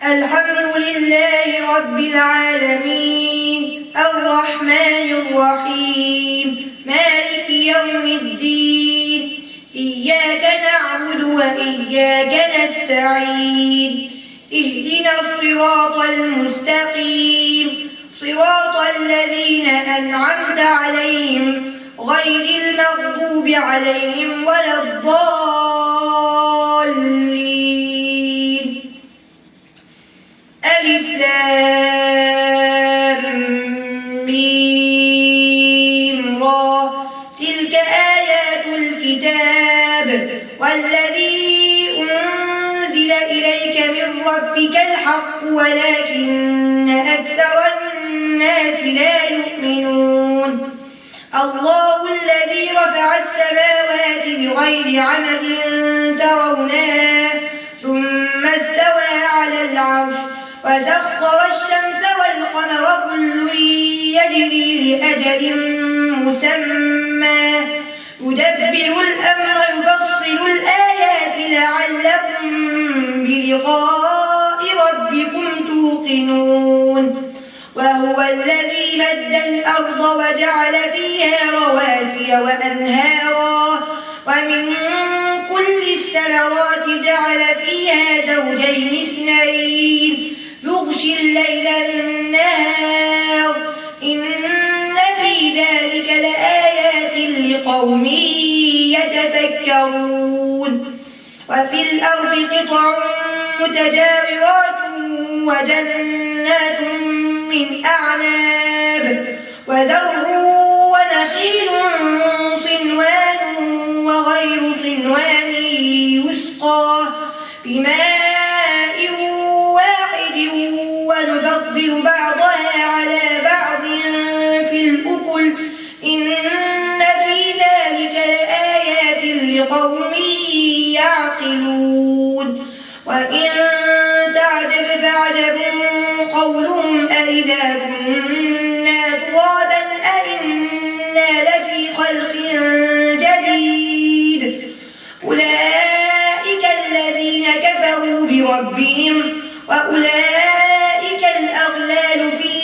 الحمد لله رب العالمين الرحمن الرحيم مالك يوم الدين إياك نعبد وإياك نستعين اهدنا الصراط المستقيم صراط الذين أنعمت عليهم غير المغضوب عليهم ولا الضالين. ألف لام ميم را تلك آيات الكتاب والذي أنزل إليك من ربك الحق ولكن أكثر الناس لا يؤمنون. الله الذي رفع السماوات بغير عمد ترونها ثم استوى على العرش وسخر الشمس والقمر كل يجري لأجل مسمى يدبر الأمر يفصل الآيات لعلكم بلقاء ربكم توقنون. وهو الذي مد الأرض وجعل فيها رواسي وأنهارا ومن كل الثمرات جعل فيها زوجين اثنين يغشي الليل النهار إن في ذلك لآيات لقوم يتفكرون. وفي الأرض قطع متجاورات وجنات من أعناب وزرع ونخيل صنوان وغير صنوان يسقى بماء واحد ونفضل بعضها على بعض في الأكل إن في ذلك لآيات لقوم يعقلون. وإن تعجب فعجب قولهم أإذا كنا ترابا أإنا لفي خلق جديد أولئك الذين كفروا بربهم وأولئك الأغلال في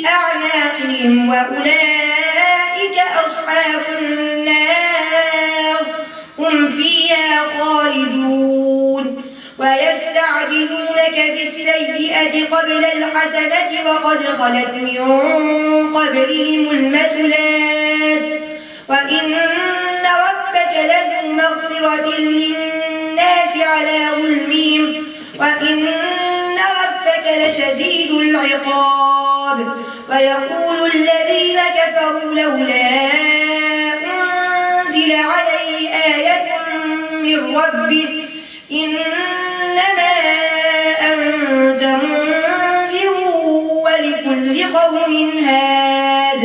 أعناقهم وأولئك أصحاب النار هم فيها خالدون. ويستعجلونك بالسيئة قبل الحسنة وقد خلت من قبلهم المثلات وإن ربك لذو مغفرة للناس على ظلمهم وإن ربك لشديد العقاب. ويقول الذين كفروا لولا أنزل عليه آية من ربه إنما أنت منذر ولكل قوم هاد.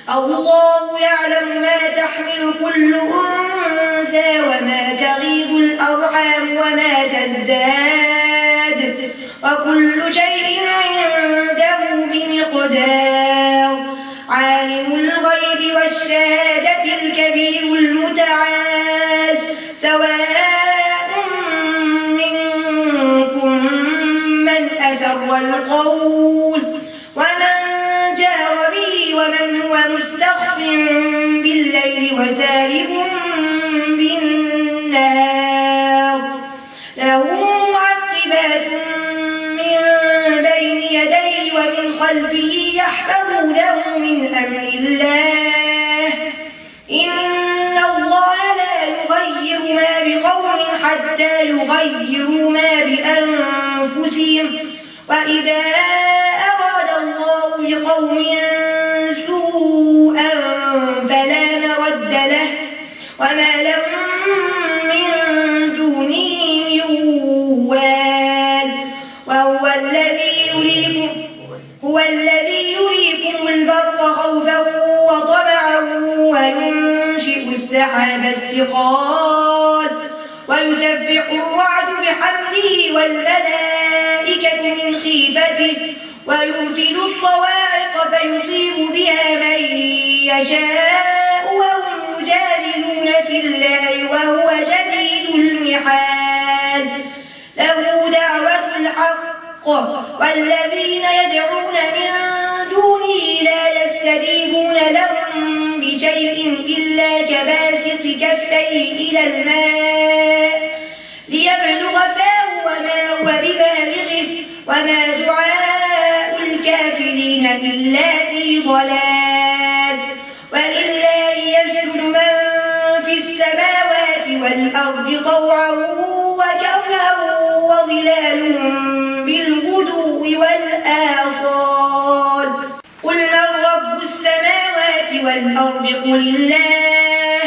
الله يعلم ما تحمل كل أنثى وما تغيض الأرحام وما تزداد وكل شيء عنده بمقدار. عالم الغيب والشهادة الكبير المتعال سواء منكم من أسر القول ومن جهر به ومن هو مستخف بالليل وسارب بالنهار له معقبات من بين يديه ومن خلفه يحفظونه من أمر الله إن الله لا يغير ما بقوم حتى يغيروا ما بأنفسهم وإذا أراد الله بقوم سوءا فلا مرد له وما لهم من دونه من وال. وهو الذي يريكم البرق خوفا وطمعا وينشئ السحاب الثقال ويسبح الرعد بحمده والملائكة من خيفته ويرسل الصواعق فيصيب بها من يشاء وهم يجادلون في الله وهو شديد المحال له دعوة الحق والذين يدعون من دونه لا يستجيبون لهم بشيء إلا كباسط كفيه إلى الماء ليبلغ فاه وما هو ببالغه وما دعاء الكافرين إلا في ضلال ولله يسجد من في السماوات والأرض طوعا وكرها وظلالهم بالغدو والآصال قل من رب السماوات والأرض قل الله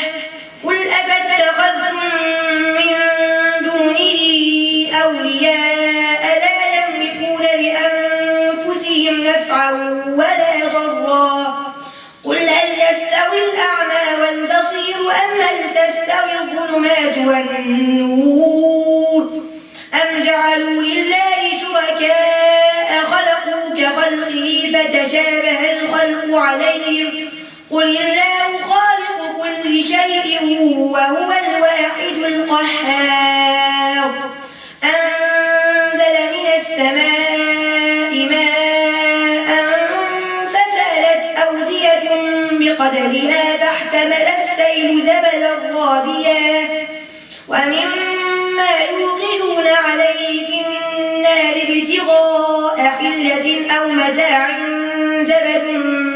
قل أفاتخذتم من دونه أولياء لا يملكون لأنفسهم نفعا ولا ضرا قل هل يستوي الأعمى والبصير أم هل تستوي الظلمات والنور أم جعلوا لله شركاء خلقوا كخلقه فتشابه الخلق عليهم قل الله خالق كل شيء وهو الواحد القهار أنزل من السماء ماء فسالت أودية بقدرها فاحتمل السيل زبدا رابيا ومما يوقدون عليه في النار ابتغاء حلة أو متاع زبد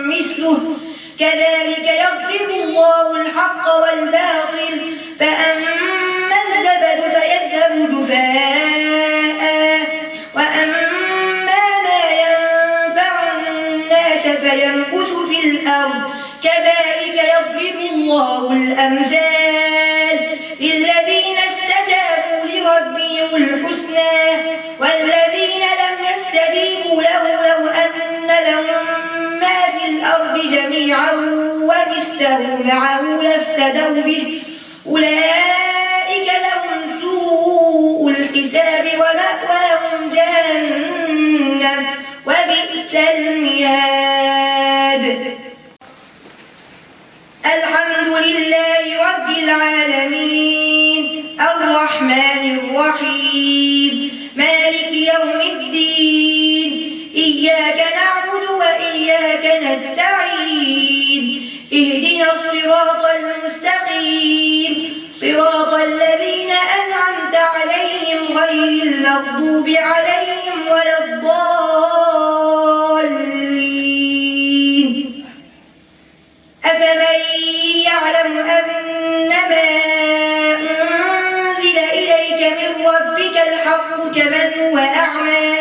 مثله كذلك يضرب الله الحق والباطل فأما الزبد فيذهب جفاء وأما ما ينفع الناس فيمكث في الأرض كذلك يضرب الله الأمثال للذين استجابوا لربهم الحسنى والذين لم يستجيبوا له لو أن لهم ما في الأرض جميعا ومثله معه لافتدوا به أولئك لهم سوء الحساب ومأواهم جهنم وبئس المهاد الحمد لله رب العالمين الرحمن الرحيم مالك يوم الدين إياك نعبد وإياك نستعين اهدنا الصراط المستقيم صراط الذين أنعمت عليهم غير المغضوب عليهم ولا الضالين أفمن يعلم أنما أنزل إليك من ربك الحق كمن هو أعمى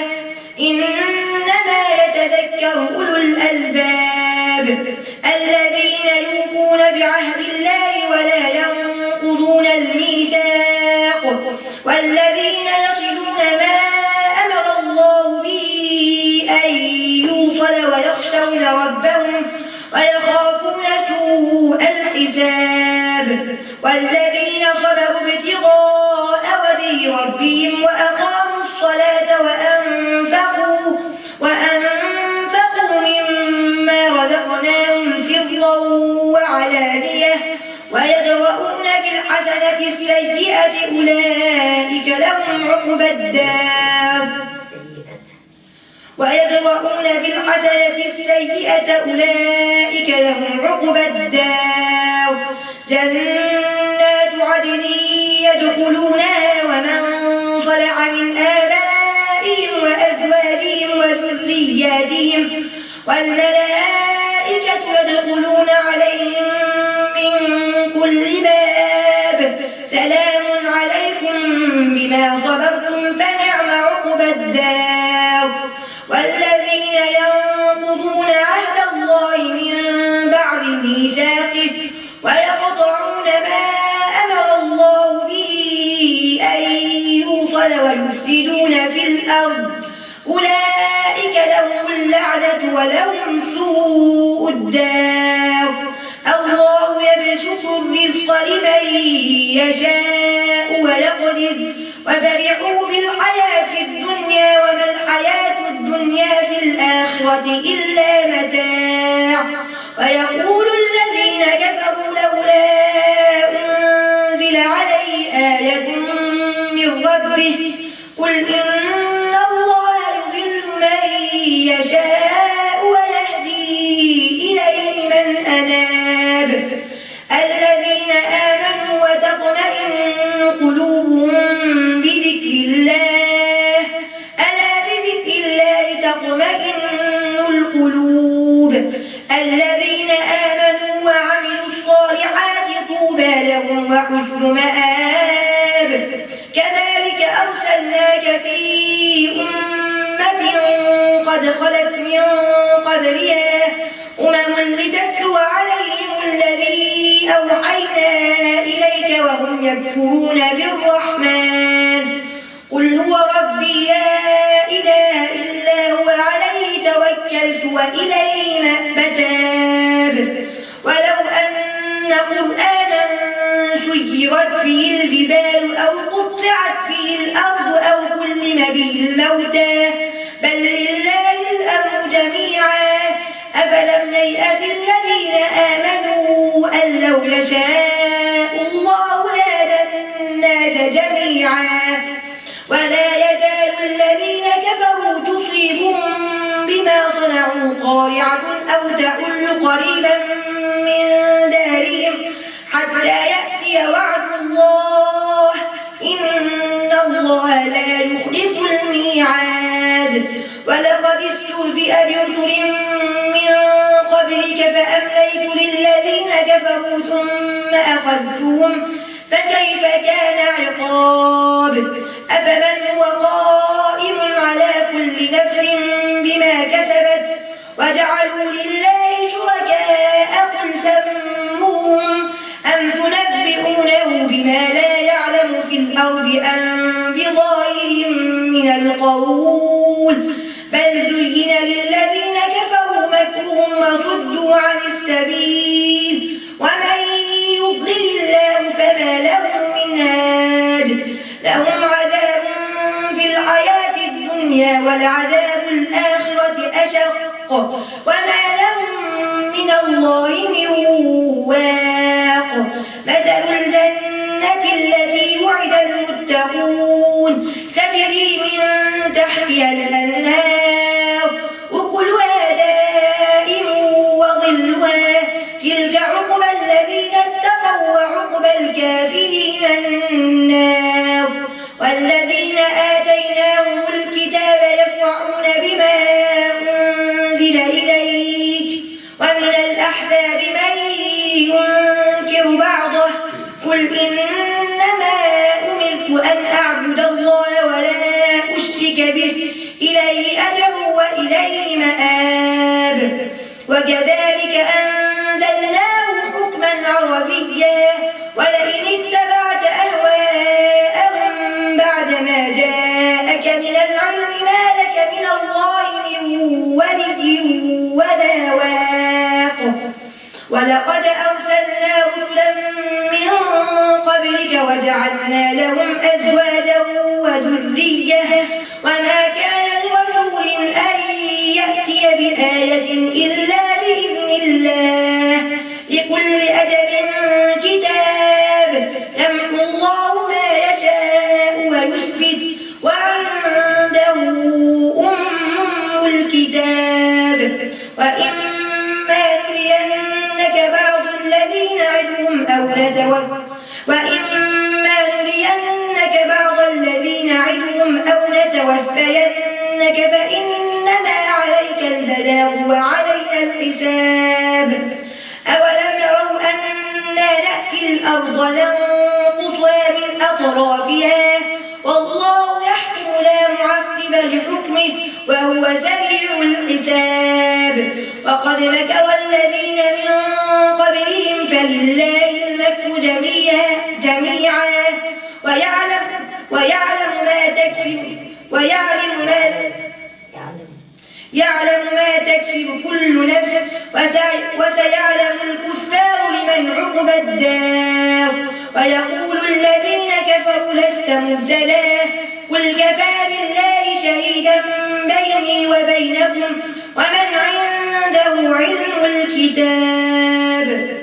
إنما يتذكر أولو الألباب الذين يوفون بعهد الله ولا ينقضون الميثاق والذين يصلون ما أمر الله به أن يوصل ويخشون ربهم ويخافون سوء الحساب والذين صبروا ابتغاء وجه ربهم وأقاموا الصلاة وأنفقوا مما رزقناهم سرا وعلانية ويدرؤون بالحسنة السيئة أولئك لهم عقبى الدار جنات عدن يدخلونها ومن صلح من آبائهم وأزواجهم وذرياتهم والملائكة يدخلون عليهم من كل باب سلام عليكم بما صبرتم فنعم عقبى الدار والذين ينقضون عهد الله من بعد ميثاقه ويقطعون ما أمر الله به أن يوصل ويفسدون في الأرض أولئك لهم اللعنة ولهم سوء الدار الله يبسط الرزق لمن يشاء ويقدر وفرحوا بالحياة الدنيا وما الحياة الدنيا في الآخرة إلا متاع ويقول الذين كفروا لولا أنزل عليه آية من ربه قل إن الله وحسن مآب. كذلك أرسلناك في أمة قد خلت من قبلها لتتلو عليهم الذي أوحينا إليك وهم يكفرون بالرحمن. قل هو ربي لا إله إلا هو عليه توكلت وإليه مآب. ولو أن قرآنا سيرت به الجبال أو قطعت به الأرض أو كلم به الموتى بل لله الأمر جميعا أفلم ييأس الذين آمنوا أن لو يشاء الله لهدى الناس جميعا. ولا يزال الذين كفروا تصيبهم بما صنعوا قارعة أو تحل قريبا من دارهم حتى يأتي وعد الله إن الله لا يخلف الميعاد. ولقد استهزئ برسل من قبلك فأمليت للذين كفروا ثم أخذتهم فكيف كان عقاب. أفمن هو قائم على كل نفس بما كسبت وجعلوا لله شركاء قل سموهم أم تنبئونه بما لا يعلم في الأرض أم بظاهر من القول بل زين للذين كفروا مكرهم وصدوا عن السبيل ومن يضلل الله فما له من هاد. لهم عذاب في الحياة الدنيا والعذاب الآخرة أشق وما لهم من الله من واق. مثل الجنة التي وعد المتقون تجري من تحتها الأنهار أكلها دائم وظلها تلك عقبى الذين اتقوا وعقبى الكافرين النار. والذين آتيناهم الكتاب يفرحون بما أنزل إليك ومن الأحزاب من ينكر بعضه قل إنما أمرت أن أعبد الله ولا أشرك به إليه أدعو وإليه مآب. وكذلك أنزلناه حكما عربيا ولئن اتبعت أهواءهم بعدما جاءك من العلم ما لك من الله من ولي ولا واق. ولقد أرسلنا رسلا من قبلك وجعلنا لهم أزواجا وذرية وما كان لرسول أن يأتي بآية إلا بإذن الله لكل أجل كتاب يمحو الله ما يشاء ويثبت وعنده أم الكتاب. وإما نرينك بعض الذين نعدهم أو نتوفينك فإنما عليك البلاغ وعلينا الحساب. أولم يروا أنا نأتي الأرض ننقصها من أطرافها والله يحكم لا معقب لحكمه وهو سريع الحساب. وقد مكر الذين من قبلهم فلله المكر جميعا ويعلم ما تكسب كل نفس وسيعلم الكفار لمن عقبى الدار. ويقول الذين كفروا لست مرسلا قل كفى بالله شهيدا بيني وبينكم ومن عنده علم الكتاب.